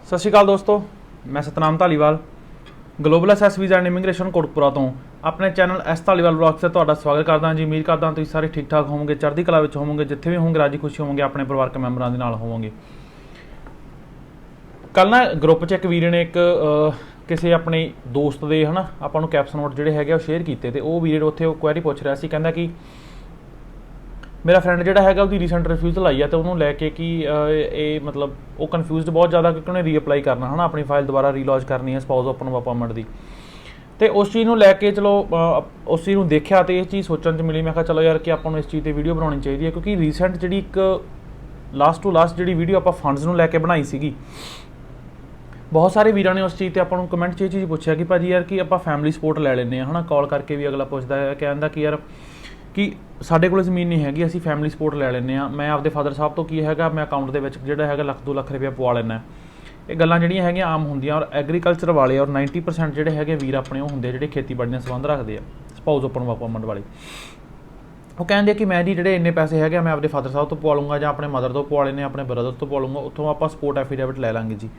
सत श्री अकाल दोस्तों, मैं Satnam Dhaliwal global SS visa and immigration Kotkapura तो अपने चैनल एस धालीवाल ब्लॉग से तुहाडा स्वागत करदा जी। उम्मीद करदा तुसीं सारे ठीक ठाक होवोगे, चढ़दी कला विच होवोगे, जिथे भी होवोगे राजी खुशी होवोगे, अपने परिवारक मैंबरां दे नाल होवोगे। कल ना ग्रुप च एक वीर ने एक किसी अपने दोस्त दे है ना आपां नूं कैप्शन नोट जिहड़े हैगे शेयर कीते ते ओह वीर उत्थे क्वेरी पुछ रहा सी, कहंदा कि मेरा फ्रेंड जिहड़ा हैगा उसकी रीसेंट रिफ्यूजल आई है तो उन्होंने लैके कि ये मतलब वो कन्फ्यूज़ड बहुत ज़्यादा क्योंकि उन्हें रीअपलाई करना है ना, अपनी फाइल दोबारा रीलॉन्च करनी है स्पाउस ओपन अपॉइंटमेंट की। तो उस चीज़ को लैके चलो उस चीज़ को देखा तो ये चीज़ सोचने मिली, मैं कहा चलो यार कि आपको इस चीज़ की वीडियो बनानी चाहिए क्योंकि रीसेंट जी एक लास्ट टू लास्ट जी वीडियो आप फंड्स को लैके बनाई सी, बहुत सारे वीरों ने उस चीज़ से आपको कमेंट ये चीज़ पूछा कि भाजी यार कि आप फैमिली सपोर्ट लै लें है ना, कॉल करके भी अगला पूछता है कहता कि यार कि साढ़े को ज़मीन नहीं हैगी, असीं फैमिली सपोर्ट लै लें। मैं आपदे फादर साहब तो की हैगा मैं अकाउंट के जोड़ा है लाख 2 लाख रुपया पवा लेना। ये गल्लां जिहड़ियां हैगियां आम होंदियां और एग्रीकल्चर वाले और 90% जिहड़े हैगे वीर अपने वो होंदे जिहड़े खेतीबाड़ी नाल संबंध रखते हैं स्पाउस ओपन अपॉइंटमेंट वाले। वो कहते कि मैं जी जिहड़े इन्ने पैसे हैगे मैं आपदे फादर साहब तो पवा लूँगा या अपने मदर तो पवा लेने, अपने ब्रदर तो पवा लूँगा, उत्थों आप सपोर्ट एफीडेविट लै लांगे जी।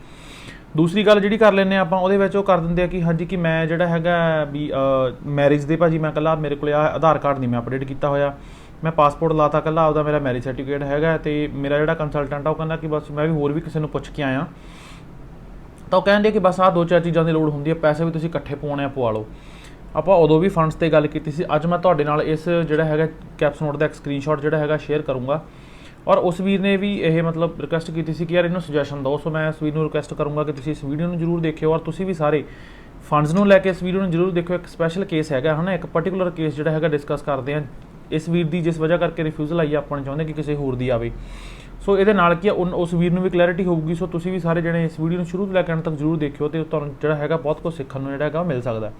दूसरी गल जी कर लें आप कर देंगे कि हाँ जी कि मैं जोड़ा है भी मैरिज दे भाजी मैं कला मेरे को आधार कार्ड नहीं मैं अपडेट किया होया, मैं पासपोर्ट लाता कला आपका मेरा मैरिज सर्टिफिकेट है तो मेरा जोड़ा कंसलटेंट आ कहना कि बस मैं भी होर भी किसी को पुछ के आया तो कहते कि बस आ 2-4 चीज़ों की लोड़ होंगी है, पैसे भी तुसीं इकट्ठे पवाने पवा लो। आप उदों भी फंड्स की गल की सी, अज मैं तुहाडे नाल इस जोड़ा है कैप्शन नोट का एक स्क्रीनशॉट जोड़ा है शेयर करूँगा और उस वीर ने भी यह मतलब रिक्वेस्ट की थी कि यार इन्हों सुजैशन दो। सो मैं इस वीर को रिक्वेस्ट करूँगा कि तुसीं इस वीडियो में जरूर देखियो और तुसीं भी सारे फंड्स को लैके इस वीडियो में जरूर देखो। एक स्पैशल केस है ना, एक पर्टिकुलर केस जोड़ा है डिस्कस करते हैं इस वीर की जिस वजह करके रिफ्यूजल आई अपन चाहते कि किसी होर दी आवे। सो ये की उस वीर में भी क्लैरिटी होगी। सो तुसीं भी सारे जने इस वीडियो में शुरू लैके अंत तक जरूर देखियो तो तुहानूं जिहड़ा हैगा बहुत कुछ सीखण नूं मिल सकता है।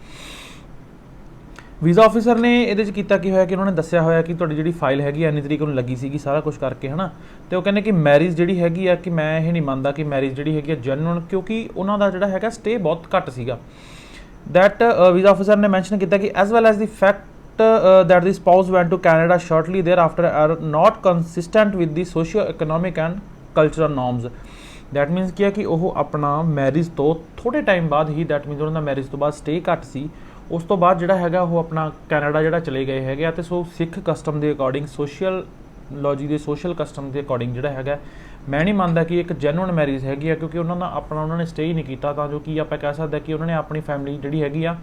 वीज़ा ऑफिसर ने ये किया कि होया कि उन्होंने दस्या होया कि तुहाडी जिहड़ी फाइल हैगी इन्नी तरीक नूं लगी सी सारा कुछ करके है ना, तो कहने कि मैरिज जिहड़ी हैगी आ कि मैं ये नहीं मानता कि मैरिज जिहड़ी हैगी आ जेन्युइन, क्योंकि उन्हों का जिहड़ा हैगा स्टे बहुत घट सीगा। दैट वीज़ा ऑफिसर ने मैंशन किया कि as well as the fact that the spouse went to Canada shortly thereafter are not consistent with the socio economic and cultural norms. That means क्या कि वह अपना मैरिज तो थोड़े time बाद ही दैट मीनस उन्होंने मैरिज तो बाद स्टे घट सी, उस तो बाद जिहड़ा हैगा वो अपना कैनेडा जिहड़ा चले गए हैगे तो सो सिख कस्टम के अकॉर्डिंग सोशियलॉजी के सोशल कस्टम के अकॉर्डिंग जिहड़ा हैगा मैं नहीं मानता कि एक जेन्युइन मैरिज हैगी है, क्योंकि उन्होंने अपना उन्होंने स्टे ही नहीं किया तो जो कि आप कह सकते कि उन्होंने अपनी फैमिली जिहड़ी हैगी आ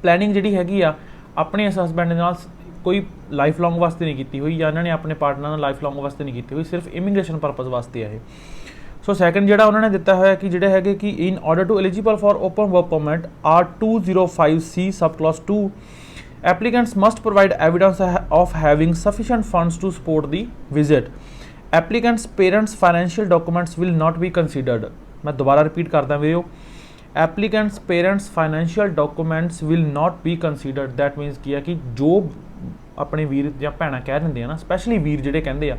प्लैनिंग जिहड़ी हैगी आ अपने इस हसबैंड नाल कोई लाइफ लॉन्ग वास्ते नहीं की हुई या इन्होंने अपने पार्टनर नाल लाइफ लॉन्ग वास्ते नहीं की हुई, सिर्फ इमीग्रेशन परपज़ वास्ते है। सो सैकेंड जिहड़ा उन्होंने दिता है कि जिहड़े हैगे कि in order to eligible for open work permit R 205C sub clause 2 applicants must provide evidence of having sufficient funds to support the visit. Applicants parents financial documents will not be considered. मैं दोबारा repeat करदा video, applicants parents financial documents will not be considered. That means की है कि जो अपने वीर या भैन कह देंगे ना, स्पैशली वीर जिहड़े कहंदे आ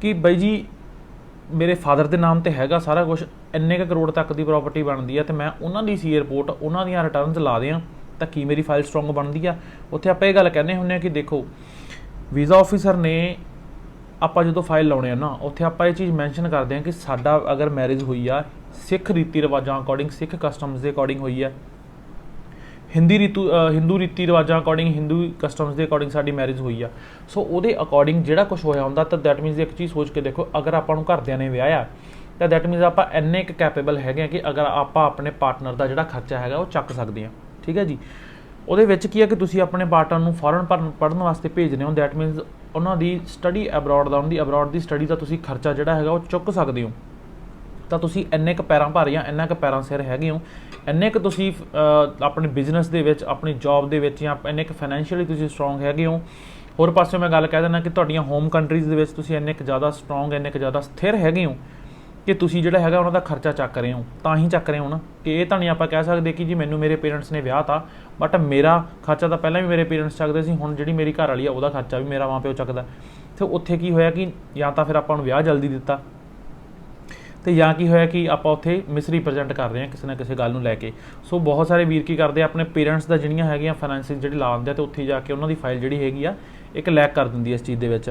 कि बई जी मेरे फादर के नाम पर हैगा सारा कुछ, इन्ने करोड़ तक की प्रॉपर्टी बनती है तो मैं उन्होंने सी रिपोर्ट उन्होंने रिटर्नस ला दें तो की मेरी फाइल स्ट्रोंग बनती है। उत्थे आप गल कहने होंगे कि देखो वीज़ा ऑफिसर ने आप जो फाइल लाने ना उत्थे आप ये चीज़ मैंशन करते हैं कि साडा अगर मैरिज हुई आ सिख रीति रिवाजों अकॉर्डिंग सिख कस्टम्स के अकॉर्डिंग हुई है, हिंदू रीति रिवाजों अकॉर्डिंग हिंदू कस्टम्स के अकॉर्डिंग साडी मैरिज हुई है। सो वो अकॉर्डिंग जिहड़ा कुछ होया हुंदा तो दैट मीनस एक चीज़ सोच के देखो, अगर आपां नूं घरदियां ने विआहिया तो दैट मीनस आप इन्ने क कैपेबल है कि अगर आप अपने पार्टनर का जिहड़ा खर्चा है वो चक सकते हैं। ठीक है जी, वो की है कि तुसीं अपने पार्टनर नूं फॉरन पढ़न वास्ते भेजने हो, दैट मीनस उन्हों की स्टडी अब्रॉड का उन्होंने अब्रॉड की स्टडी का तुसीं खर्चा जिहड़ा है वो चुक सकते हो। तो तुसीं इन्ने क पैरां भारी आ इन्ना क पैरां सिर हैगे हो, इन्ने क तुसीं अपने बिजनेस दे विच अपनी जॉब दे विच या इन्ने क फाइनैंशियली तुसीं स्ट्रोंग हैगे हो। होर पासों मैं गल कह देना कि तुहाडीआं होम कंट्रीज़ दे विच तुसीं इन्ने क ज़्यादा स्ट्रोंग इन्ने क ज़्यादा स्थिर हैगे हो कि तुसीं जिहड़ा हैगा उन्हां दा खर्चा चक रहे हो, तां ही चक रहे हो ना कि ये तां नहीं आपां कह सकदे कि जी मैनूं मेरे पेरेंट्स ने विआह ता बट मेरा खर्चा तो पहलां भी मेरे पेरेंट्स चकदे सी, हुण जिहड़ी मेरी घर वाली आ उहदा खर्चा भी मेरा मां प्यो चकदा। तो उत्थे की होया कि या तो फिर आपां नूं विआह जल्दी दिता तो या की होया कि आप उत्थे मिसरिप्रजेंट कर रहे हैं किसी ना किसी गल नूं लैके। सो बहुत सारे वीर की करते अपने पेरेंट्स दा जिहड़ियां हैगियां फाइनैंसिस जिहड़ी ला दिंदे तो उत्थे जाके उन्हां दी फाइल जिहड़ी हैगी आ एक लैक कर दिंदी इस चीज़ दे विच।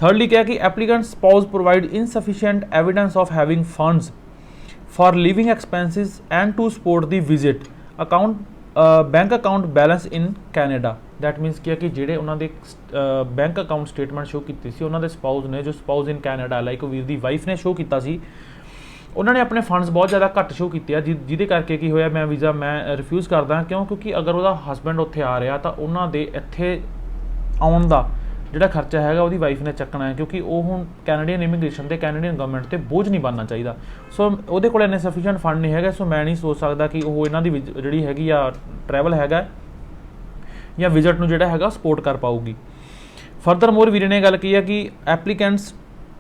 ਥਰਡਲੀ ਕਿਹਾ ਕਿ applicant spouse provide insufficient evidence of having funds for living expenses and to support the visit account bank account balance in Canada. That means क्या कि जेडे उन्होंने बैंक अकाउंट स्टेटमेंट शो की सी उन्होंने स्पाउस ने जो spouse in Canada like Veer the wife ने show किया सी उन्होंने अपने फंड्स बहुत ज़्यादा घट शो किए जिहदे करके की होया मैं वीज़ा मैं रिफ्यूज़ करदा क्योंकि अगर वह हसबैंड उत्थे आ रहा तो उन्होंने इत्थे आउण दा ਜਿਹੜਾ ਖਰਚਾ ਹੈਗਾ ਉਹਦੀ ਵਾਈਫ ਨੇ ਚੱਕਣਾ ਹੈ ਕਿਉਂਕਿ ਉਹ ਹੁਣ ਕੈਨੇਡੀਅਨ ਇਮੀਗ੍ਰੇਸ਼ਨ ਤੇ ਕੈਨੇਡੀਅਨ ਗਵਰਨਮੈਂਟ ਤੇ ਬੋਝ ਨਹੀਂ ਬਣਨਾ ਚਾਹੀਦਾ। ਸੋ ਉਹਦੇ ਕੋਲ ਇੰਨੇ ਸਫੀਸ਼ੀਐਂਟ ਫੰਡ ਨਹੀਂ ਹੈਗੇ। ਸੋ ਮੈਂ ਨਹੀਂ ਸੋਚ ਸਕਦਾ ਕਿ ਉਹ ਇਹਨਾਂ ਦੀ ਜਿਹੜੀ ਹੈਗੀ ਆ ਟਰੈਵਲ ਹੈਗਾ ਜਾਂ ਵਿਜ਼ਿਟ ਨੂੰ ਜਿਹੜਾ ਹੈਗਾ ਸਪੋਰਟ ਕਰ ਪਾਊਗੀ। ਫਰਦਰ ਮੋਰ ਵੀਰੇ ਨੇ ਗੱਲ ਕੀ ਹੈ ਕਿ applicants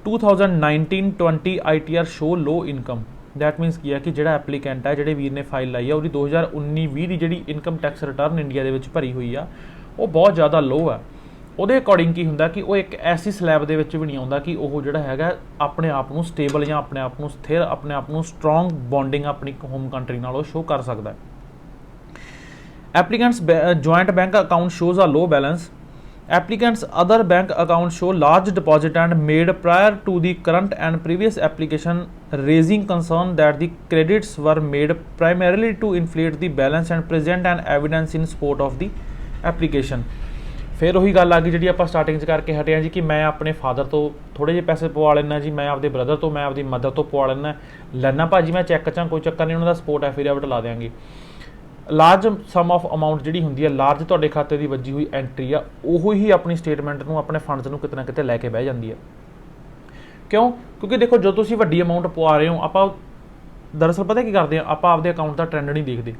2019-20 ITR show low income. That means ਕੀ ਹੈ ਕਿ ਜਿਹੜਾ ਐਪਲੀਕੈਂਟ ਹੈ ਜਿਹੜੇ ਵੀਰ ਨੇ ਫਾਈਲ ਲਾਈ ਆ ਉਹਦੀ 2019-20 ਦੀ ਜਿਹੜੀ ਇਨਕਮ ਟੈਕਸ ਰਿਟਰਨ ਇੰਡੀਆ ਦੇ ਵਿੱਚ ਭਰੀ ਹੋਈ ਆ ਉਹ ਬਹੁਤ ਜ਼ਿਆਦਾ ਲੋ ਹੈ। ਉਹਦੇ ਅਕੋਰਡਿੰਗ ਕੀ ਹੁੰਦਾ ਕਿ ਉਹ ਇੱਕ ਐਸੀ ਸਲੈਬ ਦੇ ਵਿੱਚ ਵੀ ਨਹੀਂ ਆਉਂਦਾ ਕਿ ਉਹ ਜਿਹੜਾ ਹੈਗਾ ਆਪਣੇ ਆਪ ਨੂੰ ਸਟੇਬਲ ਜਾਂ ਆਪਣੇ ਆਪ ਨੂੰ ਸਥਿਰ ਆਪਣੇ ਆਪ ਨੂੰ ਸਟਰੋਂਗ ਬੌਂਡਿੰਗ ਆਪਣੀ ਹੋਮ ਕੰਟਰੀ ਨਾਲ ਉਹ ਸ਼ੋ ਕਰ ਸਕਦਾ ਹੈ। Applicants joint bank account shows a low balance. Applicants other bank account show large deposit and made prior to the current and previous application raising concern that the credits were made primarily to inflate the balance and present and evidence in support of the application. फिर वही गल आ गई जी आप starting करके हटे जी कि मैं अपने फादर तो थोड़े जे पैसे पवा लेना जी, मैं आपके ब्रदर तो मैं आपकी मदर तो पवा लेना भाजी मैं चैक चाह कोई चक्कर नहीं, उन्होंने सपोर्ट एफिडेविट ला देंगे। लार्ज सम ऑफ अमाउंट जी होंगी है लार्ज तुहाडे खाते की वजी हुई एंट्री आ वो ही अपनी स्टेटमेंट में अपने फंड्स में कितना कितने लैके बह जाती है। क्यों? क्योंकि देखो जो तुसीं वड्डी अमाउंट पवा रहे हो आप दरअसल पता की करते हैं आप आपके अकाउंट का ट्रेंड नहीं देखते।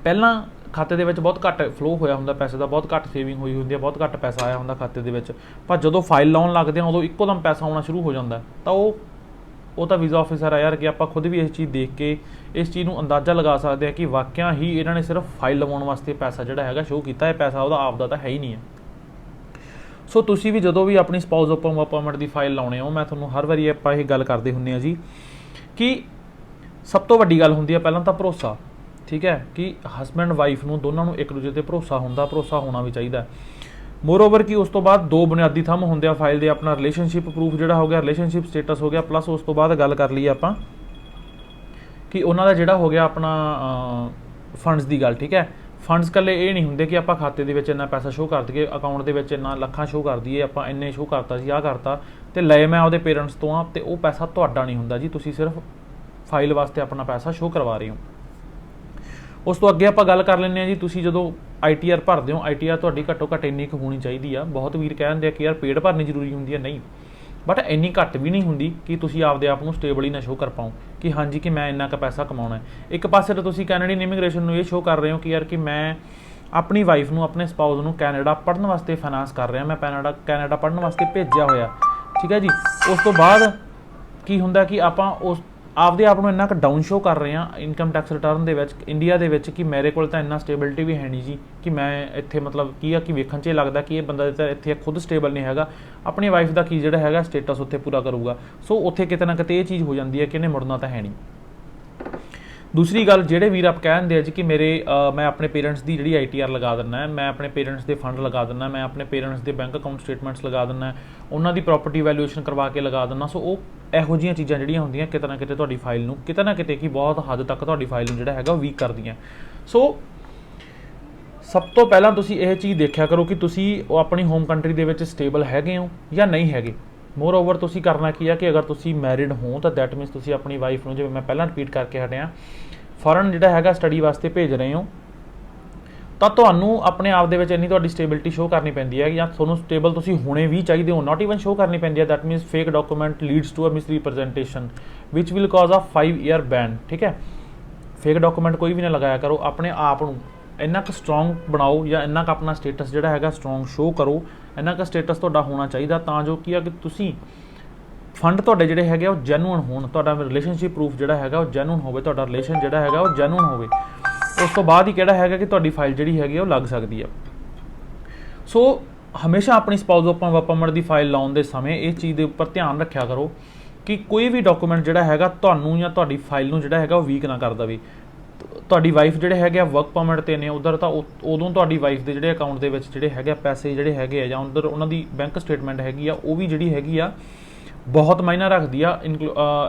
पहला खाते दे विच बहुत घट फ्लो होया हुंदा पैसे का, बहुत घट सेविंग हुई हुंदी है, बहुत घट पैसा आया हुंदा खाते दे विच, पर जदों फाइल लाउण लगदे आ उदों इक्को दम पैसा आउणा शुरू हो जाता है। तो वो तो वीज़ा ऑफिसर है यार कि आप खुद भी इस चीज़ देख के इस चीज़ को अंदाज़ा लगा सकते हैं कि वाकया ही इन्होंने सिर्फ फाइल लवाउण वास्ते पैसा जिहड़ा हैगा शो किया है, पैसा उहदा आपदा तां है ही नहीं है। सो तुसीं भी जदों भी अपनी स्पाउस ओपन अपॉइंटमेंट की फाइल लाउने हो मैं तुहानूं हर वारी आपां इह गल करदे हुंदे आ जी कि सब तो वड्डी गल हुंदी है पहलां तां भरोसा। ठीक है कि हसबैंड वाइफ नूं दोनों नूं एक दूजे ते भरोसा हुंदा, भरोसा होना भी चाहिए। मोर ओवर कि उस तो बाद दो बुनियादी थंब होंदे आ फाइल दे, अपना रिलेशनशिप प्रूफ जिहड़ा हो गया, रिलेशनशिप स्टेटस हो गया, प्लस उस तो बाद गल कर ली आपां कि उन्हां दा जिहड़ा हो गया अपना फंड्स की गल। ठीक है फंड्स कल्ले ये नहीं हुंदे कि आपां खाते दे विच इन्ना पैसा शो कर दईए, अकाउंट दे विच इन्ना लखां शो कर दईए, आपां इन्ने शो करता सी, आ करता ते लए मैं आपदे पेरेंट्स तो आ ते वो पैसा तुहाडा नहीं हुंदा जी, तुसीं सिर्फ फाइल वास्ते अपना पैसा शो करवा रहे हो। उस तो अगे आप गल कर लें जी तुसीं जदों ITR भरदे हो, ITR तुहाडी घट्टो घट्ट इंनी क होनी चाहिए आ। बहुत वीर कहते हैं कि यार पेड भरनी जरूरी होंदी है, नहीं बट इन्नी घट्ट भी नहीं होंदी कि तुसीं आपदे आप नूं स्टेबल ही ना शो कर पाओ कि हाँ जी कि मैं इन्ना क पैसा कमाउणा है। एक पासे तो तुसीं कैनेडियन इमीग्रेशन नूं ये शो कर रहे हो कि यार कि मैं अपनी वाइफ नूं अपने स्पाउस नूं कैनेडा पढ़न वास्ते फाइनांस कर रहा, मैं कैनेडा पढ़न वास्ते भेजिया होया। ठीक है जी उस तो बाद की हुंदा कि आपां उस आपदे आप इन्ना क डाउन शो कर रहे हैं इनकम टैक्स रिटर्न दे विच इंडिया दे विच कि मेरे कोल तां इन्ना स्टेबिलिटी भी है नहीं जी कि मैं इत्थे मतलब की आ कि वेखण 'च ये लगदा कि ये बंदा तां इत्थे खुद स्टेबल नहीं हैगा, अपनी वाइफ दा की जिहड़ा हैगा स्टेटस उत्थे पूरा करूगा। सो उत्थे किते ना किते ये चीज़ हो जाती है कि इन्हें मुड़ना तां है नहीं। दूसरी गल जिहड़े वीर आप कह दिंदे जी कि मेरे मैं अपने पेरेंट्स की जिहड़ी ITR लगा दिंदा है, मैं अपने पेरेंट्स के फंड लगा दिंदा, मैं अपने पेरेंट्स के बैंक अकाउंट स्टेटमेंट्स लगा दिंदा, उन्हां दी प्रॉपर्टी वैल्यूएशन करवा के लगा दिंदा। सो वो ਇਹੋ ਜਿਹੀਆਂ ਚੀਜ਼ਾਂ ਜਿਹੜੀਆਂ ਹੁੰਦੀਆਂ ਕਿਤੇ ਨਾ ਕਿਤੇ ਤੁਹਾਡੀ ਫਾਈਲ ਨੂੰ ਕਿਤੇ ਨਾ ਕਿਤੇ ਕੀ ਬਹੁਤ ਹੱਦ ਤੱਕ ਤੁਹਾਡੀ ਫਾਈਲ ਨੂੰ ਜਿਹੜਾ ਹੈਗਾ ਉਹ ਵੀਕ ਕਰਦੀਆਂ। ਸੋ ਸਭ ਤੋਂ ਪਹਿਲਾਂ ਤੁਸੀਂ ਇਹ ਚੀਜ਼ ਦੇਖਿਆ ਕਰੋ ਕਿ ਤੁਸੀਂ ਉਹ ਆਪਣੀ ਹੋਮ ਕੰਟਰੀ ਦੇ ਵਿੱਚ ਸਟੇਬਲ ਹੈਗੇ ਹੋ ਜਾਂ ਨਹੀਂ ਹੈਗੇ। ਮੋਰ ਓਵਰ ਤੁਸੀਂ ਕਰਨਾ ਕੀ ਆ ਕਿ ਅਗਰ ਤੁਸੀਂ ਮੈਰਿਡ ਹੋ ਤਾਂ ਦੈਟ ਮੀਨਸ ਤੁਸੀਂ ਆਪਣੀ ਵਾਈਫ ਨੂੰ ਜਿਵੇਂ ਮੈਂ ਪਹਿਲਾਂ ਰਿਪੀਟ ਕਰਕੇ ਹਟਿਆ ਫੋਰਨ ਜਿਹੜਾ ਹੈਗਾ ਸਟੱਡੀ ਵਾਸਤੇ ਭੇਜ ਰਹੇ ਹੋ ਤਾਂ ਤੁਹਾਨੂੰ ਆਪਣੇ ਆਪ ਦੇ ਵਿੱਚ ਇੰਨੀ ਤੁਹਾਡੀ ਸਟੇਬਿਲਿਟੀ ਸ਼ੋ ਕਰਨੀ ਪੈਂਦੀ ਹੈ ਜਾਂ ਤੁਹਾਨੂੰ ਸਟੇਬਲ ਤੁਸੀਂ ਹੋਣੇ ਵੀ ਚਾਹੀਦੇ ਹੋ, ਨਾਟ ਈਵਨ ਸ਼ੋ ਕਰਨੀ ਪੈਂਦੀ ਹੈ। That means fake document leads to a misrepresentation which will cause a 5 year ban. ਠੀਕ ਹੈ ਫੇਕ ਡਾਕੂਮੈਂਟ ਕੋਈ ਵੀ ਨਾ ਲਗਾਇਆ ਕਰੋ, ਆਪਣੇ ਆਪ ਨੂੰ ਇੰਨਾ ਕੁ ਸਟਰੋਂਗ ਬਣਾਓ ਜਾਂ ਇੰਨਾ ਕੁ ਆਪਣਾ ਸਟੇਟਸ ਜਿਹੜਾ ਹੈਗਾ ਸਟਰੋਂਗ ਸ਼ੋ ਕਰੋ, ਇੰਨਾ ਕੁ ਸਟੇਟਸ ਤੁਹਾਡਾ ਹੋਣਾ ਚਾਹੀਦਾ ਤਾਂ ਜੋ ਕੀ ਆ ਕਿ ਤੁਸੀਂ ਫੰਡ ਤੁਹਾਡੇ ਜਿਹੜੇ ਹੈਗੇ ਉਹ ਜੈਨੂਅਨ ਹੋਣ, ਤੁਹਾਡਾ ਰਿਲੇਸ਼ਨਸ਼ਿਪ ਪ੍ਰੂਫ ਜਿਹੜਾ ਹੈਗਾ ਉਹ ਜੈਨੂਅਨ ਹੋਵੇ, ਤੁਹਾਡਾ ਰਿਲੇਸ਼ਨ ਜਿਹੜਾ ਹੈਗਾ ਉਹ ਜੈਨੂਅਨ ਹੋਵੇ। ਉਸ ਤੋਂ ਬਾਅਦ ਹੀ ਕਿਹੜਾ ਹੈਗਾ ਕਿ ਤੁਹਾਡੀ ਫਾਈਲ ਜਿਹੜੀ ਹੈਗੀ ਉਹ ਲੱਗ ਸਕਦੀ ਹੈ। ਸੋ ਹਮੇਸ਼ਾ ਆਪਣੀ ਸਪਾਊਸ ਅਪਾਰਟਮੈਂਟ ਦੀ ਫਾਈਲ ਲਾਉਣ ਦੇ ਸਮੇਂ ਇਹ ਚੀਜ਼ ਦੇ ਉੱਪਰ ਧਿਆਨ ਰੱਖਿਆ ਕਰੋ ਕਿ ਕੋਈ ਵੀ ਡਾਕੂਮੈਂਟ ਜਿਹੜਾ ਹੈਗਾ ਤੁਹਾਨੂੰ ਜਾਂ ਤੁਹਾਡੀ ਫਾਈਲ ਨੂੰ ਜਿਹੜਾ ਹੈਗਾ ਉਹ ਵੀਕ ਨਾ ਕਰ ਦੇਵੇ। ਤੁਹਾਡੀ ਵਾਈਫ ਜਿਹੜੇ ਹੈਗੇ ਆ ਵਰਕ ਪਰਮਿਟ ਤੇ ਨੇ ਉਧਰ, ਤਾਂ ਉਦੋਂ ਤੁਹਾਡੀ ਵਾਈਫ ਦੇ ਜਿਹੜੇ ਅਕਾਊਂਟ ਦੇ ਵਿੱਚ ਜਿਹੜੇ ਹੈਗੇ ਆ ਪੈਸੇ ਜਿਹੜੇ ਹੈਗੇ ਆ ਜਾਂ ਉਧਰ ਉਹਨਾਂ ਦੀ ਬੈਂਕ ਸਟੇਟਮੈਂਟ ਹੈਗੀ ਆ ਉਹ ਵੀ ਜਿਹੜੀ ਹੈਗੀ ਆ ਬਹੁਤ ਮਾਇਨਾ ਰੱਖਦੀ ਆ,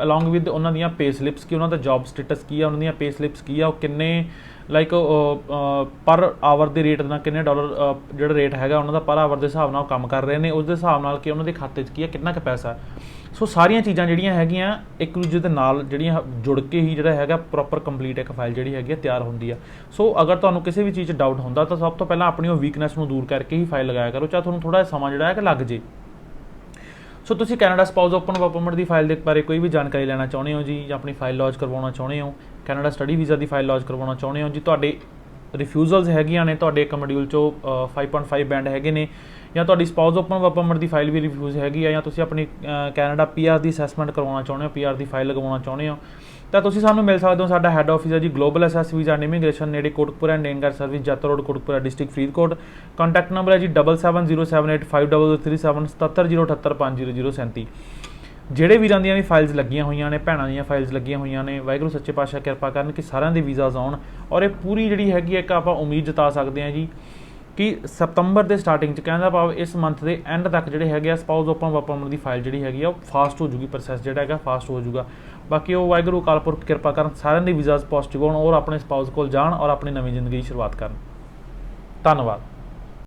ਅਲੋਂਗ ਵਿਦ ਉਹਨਾਂ ਦੀਆਂ ਪੇ ਸਲਿਪਸ ਕਿ ਉਹਨਾਂ ਦਾ ਜੌਬ ਸਟੇਟਸ ਕੀ ਆ, ਉਹਨਾਂ ਦੀਆਂ ਪੇ ਸਲਿਪਸ ਕੀ ਆ, ਉਹ ਕਿੰਨੇ ਲਾਈਕ ਪਰ ਆਵਰ ਦੇ ਰੇਟ ਨਾਲ ਕਿੰਨੇ ਡਾਲਰ ਜਿਹੜਾ ਰੇਟ ਹੈਗਾ ਉਹਨਾਂ ਦਾ ਪਰ ਆਵਰ ਦੇ ਹਿਸਾਬ ਨਾਲ ਉਹ ਕੰਮ ਕਰ ਰਹੇ ਨੇ, ਉਸ ਦੇ ਹਿਸਾਬ ਨਾਲ ਕਿ ਉਹਨਾਂ ਦੇ ਖਾਤੇ 'ਚ ਕੀ ਆ, ਕਿੰਨਾ ਕੁ ਪੈਸਾ। ਸੋ ਸਾਰੀਆਂ ਚੀਜ਼ਾਂ ਜਿਹੜੀਆਂ ਹੈਗੀਆਂ ਇੱਕ ਦੂਜੇ ਦੇ ਨਾਲ ਜਿਹੜੀਆਂ ਜੁੜ ਕੇ ਹੀ ਜਿਹੜਾ ਹੈਗਾ ਪ੍ਰੋਪਰ ਕੰਪਲੀਟ ਇੱਕ ਫਾਈਲ ਜਿਹੜੀ ਹੈਗੀ ਆ ਤਿਆਰ ਹੁੰਦੀ ਆ। ਸੋ ਅਗਰ ਤੁਹਾਨੂੰ ਕਿਸੇ ਵੀ ਚੀਜ਼ 'ਚ ਡਾਊਟ ਹੁੰਦਾ ਤਾਂ ਸਭ ਤੋਂ ਪਹਿਲਾਂ ਆਪਣੀ ਉਹ ਵੀਕਨੈਸ ਨੂੰ ਦੂਰ ਕਰਕੇ ਹੀ ਫਾਈਲ ਲਗਾਇਆ ਕਰੋ, ਚਾਹੇ ਤੁਹਾਨੂੰ ਥੋੜ੍ਹਾ ਜਿਹਾ ਸਮਾਂ ਜਿਹੜਾ ਹੈ ਕਿ ਲੱਗ ਜੇ। ਸੋ ਤੁਸੀਂ Canada spouse open work permit ਦੀ ਫਾਈਲ ਦੇ ਬਾਰੇ ਕੋਈ ਵੀ ਜਾਣਕਾਰੀ ਲੈਣਾ ਚਾਹੁੰਦੇ ਹੋ ਜੀ, ਜਾਂ ਆਪਣੀ ਫਾਈਲ ਲੌਂਚ ਕਰਵਾਉਣਾ ਚਾਹੁੰਦੇ ਹੋ, ਕੈਨੇਡਾ ਸਟੱਡੀ ਵੀਜ਼ਾ ਦੀ ਫਾਈਲ ਲੌਂਚ ਕਰਵਾਉਣਾ ਚਾਹੁੰਦੇ ਹੋ ਜੀ, ਤੁਹਾਡੇ ਰਿਫਿਊਜ਼ਲਸ ਹੈਗੀਆਂ ਨੇ, ਤੁਹਾਡੇ ਇੱਕ ਮੋਡਿਊਲ 'ਚੋਂ 5.5 ਬੈਂਡ ਹੈਗੇ ਨੇ, ਜਾਂ ਤੁਹਾਡੀ ਸਪਾਊਸ ਓਪਨ ਵਰਕ ਪਰਮਿਟ ਦੀ ਫਾਈਲ ਵੀ ਰਿਫਿਊਜ਼ ਹੈਗੀ ਆ, ਜਾਂ ਤੁਸੀਂ ਆਪਣੀ ਕੈਨੇਡਾ PR ਦੀ ਅਸੈਸਮੈਂਟ ਕਰਵਾਉਣਾ ਚਾਹੁੰਦੇ ਹੋ, PR ਦੀ ਫਾਈਲ ਲਗਵਾਉਣਾ ਚਾਹੁੰਦੇ ਹੋ, ਤਾਂ ਤੁਸੀਂ ਸਾਨੂੰ ਮਿਲ ਸਕਦੇ ਹੋ। ਸਾਡਾ ਹੈੱਡ ਆਫਿਸ ਹੈ ਜੀ global SS visa and immigration, ਨੇੜੇ ਕੋਟਕਪੂਰਾ ਐਂਡ ਏਨਗਰ ਸਰਵਿਸ, ਜੱਤ road, Kotkapura district Faridkot. Contact number ਹੈ ਜੀ 7707850037 7707850037। ਜਿਹੜੇ ਵੀਰਾਂ ਦੀਆਂ ਵੀ ਫਾਈਲਸ ਲੱਗੀਆਂ ਹੋਈਆਂ ਨੇ, ਭੈਣਾਂ ਦੀਆਂ ਫਾਈਲਸ ਲੱਗੀਆਂ ਹੋਈਆਂ ਨੇ, ਵਾਹਿਗੁਰੂ ਸੱਚੇ ਪਾਤਸ਼ਾਹ ਕਿਰਪਾ ਕਰਨ ਕਿ ਸਾਰਿਆਂ ਦੇ ਵੀਜ਼ਾਸ ਆਉਣ, ਔਰ ਇਹ ਪੂਰੀ ਜਿਹੜੀ ਹੈਗੀ ਇੱਕ ਆਪਾਂ ਉਮੀਦ ਜਤਾ ਸਕਦੇ ਹਾਂ ਜੀ ਕਿ ਸਤੰਬਰ ਦੇ ਸਟਾਰਟਿੰਗ 'ਚ ਕਹਿੰਦਾ ਭਾਵ ਇਸ ਮੰਥ ਦੇ ਐਂਡ ਤੱਕ ਜਿਹੜੇ ਹੈਗੇ ਆ ਸਪਾਊਸ ਓਪਨ ਵਰਕ ਪਰਮਿਟ ਦੀ ਫਾਈਲ ਜਿਹੜੀ ਹੈਗੀ ਆ ਉਹ ਫਾਸਟ ਹੋ ਜੂਗੀ, ਪ੍ਰੋਸੈਸ ਜਿਹੜਾ ਹੈਗਾ ਫਾਸਟ ਹੋ ਜੂਗਾ। ਬਾਕੀ ਉਹ ਵਾਹਿਗੁਰੂ ਅਕਾਲ ਪੁਰਖ ਕਿਰਪਾ ਕਰਨ ਸਾਰਿਆਂ ਦੇ ਵੀਜ਼ਾਸ ਪੋਜ਼ਿਟਿਵ ਹੋਣ ਔਰ ਆਪਣੇ ਸਪਾਊਸ ਕੋਲ ਜਾਣ ਔਰ ਆਪਣੀ ਨਵੀਂ ਜ਼ਿੰਦਗੀ ਦੀ ਸ਼ੁਰੂਆਤ ਕਰਨ। ਧੰਨਵਾਦ।